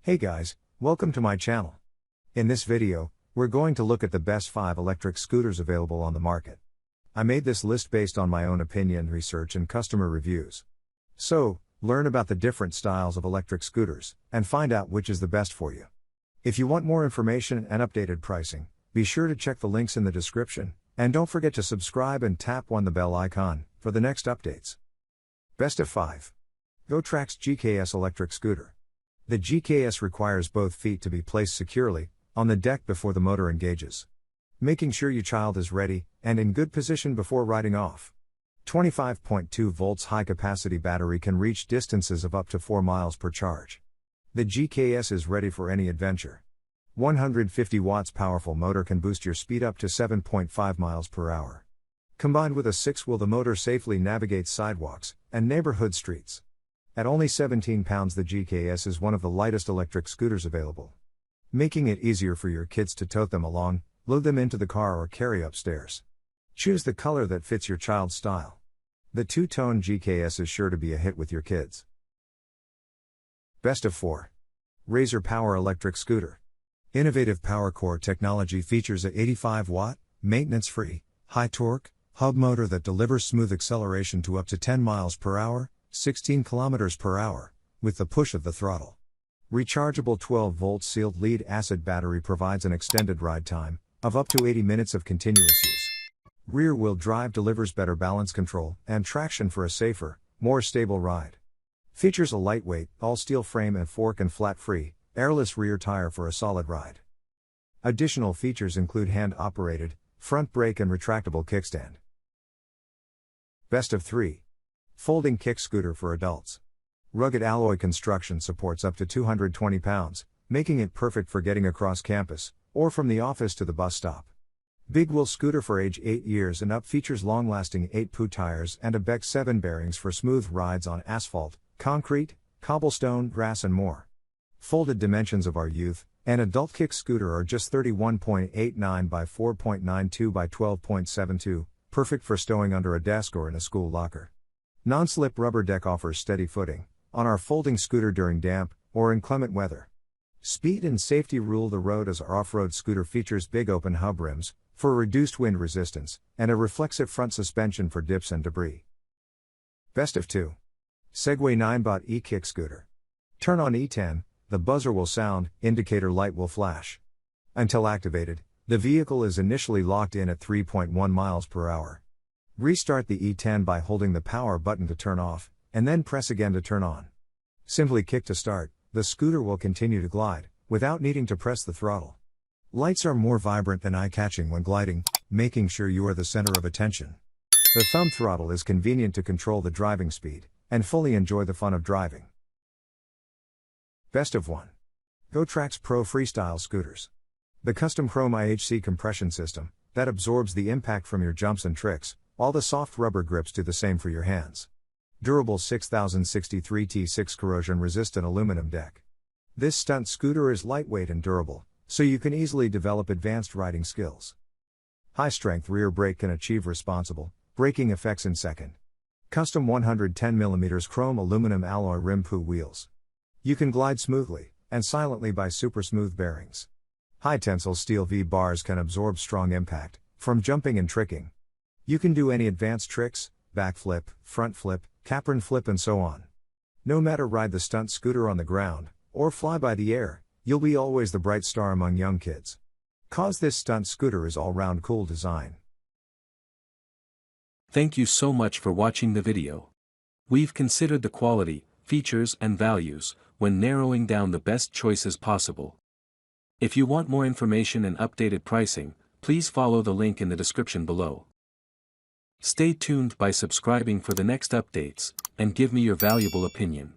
Hey guys, welcome to my channel. In this video, we're going to look at the best 5 electric scooters available on the market. I made this list based on my own opinion, research and customer reviews. So, learn about the different styles of electric scooters, and find out which is the best for you. If you want more information and updated pricing, be sure to check the links in the description, and don't forget to subscribe and tap on the bell icon for the next updates. Best of 5. GoTrax GKS Electric Scooter. The GKS requires both feet to be placed securely on the deck before the motor engages, making sure your child is ready and in good position before riding off. 25.2 volts high-capacity battery can reach distances of up to 4 miles per charge. The GKS is ready for any adventure. 150 watts powerful motor can boost your speed up to 7.5 miles per hour. Combined with a 6-wheel, the motor safely navigates sidewalks and neighborhood streets. At only 17 pounds, the GKS is one of the lightest electric scooters available, making it easier for your kids to tote them along, load them into the car or carry upstairs. Choose the color that fits your child's style. The two-tone GKS is sure to be a hit with your kids. Best of 4. Razor Power Electric Scooter. Innovative power core technology features a 85-watt, maintenance-free, high-torque, hub motor that delivers smooth acceleration to up to 10 miles per hour, 16 kilometers per hour, with the push of the throttle. Rechargeable 12-volt sealed lead-acid battery provides an extended ride time of up to 80 minutes of continuous use. Rear-wheel drive delivers better balance control and traction for a safer, more stable ride. Features a lightweight, all-steel frame and fork and flat-free, airless rear tire for a solid ride. Additional features include hand-operated, front brake and retractable kickstand. Best of 3. Folding kick scooter for adults. Rugged alloy construction supports up to 220 pounds, making it perfect for getting across campus, or from the office to the bus stop. Big wheel scooter for age 8 years and up features long-lasting 8-PU tires and a Beck 7 bearings for smooth rides on asphalt, concrete, cobblestone, grass and more. Folded dimensions of our youth and adult kick scooter are just 31.89 by 4.92 by 12.72, perfect for stowing under a desk or in a school locker. Non-slip rubber deck offers steady footing on our folding scooter during damp or inclement weather. Speed and safety rule the road as our off-road scooter features big open hub rims for reduced wind resistance and a reflexive front suspension for dips and debris. Best of 2. Segway 9-Bot e-Kick Scooter. Turn on E10, the buzzer will sound, indicator light will flash. Until activated, the vehicle is initially locked in at 3.1 miles per hour. Restart the E10 by holding the power button to turn off, and then press again to turn on. Simply kick to start, the scooter will continue to glide, without needing to press the throttle. Lights are more vibrant than eye-catching when gliding, making sure you are the center of attention. The thumb throttle is convenient to control the driving speed, and fully enjoy the fun of driving. Best of 1. GoTrax Pro Freestyle Scooters. The custom chrome IHC compression system, that absorbs the impact from your jumps and tricks, while the soft rubber grips do the same for your hands. Durable 6063 T6 corrosion-resistant aluminum deck. This stunt scooter is lightweight and durable, so you can easily develop advanced riding skills. High-strength rear brake can achieve responsible braking effects in second. Custom 110mm chrome aluminum alloy rim PU wheels. You can glide smoothly and silently by super smooth bearings. High-tensile steel V-bars can absorb strong impact from jumping and tricking. You can do any advanced tricks, backflip, front flip, capron flip and so on. No matter ride the stunt scooter on the ground, or fly by the air, you'll be always the bright star among young kids. Cause this stunt scooter is all-round cool design. Thank you so much for watching the video. We've considered the quality, features and values when narrowing down the best choices possible. If you want more information and updated pricing, please follow the link in the description below. Stay tuned by subscribing for the next updates, and give me your valuable opinion.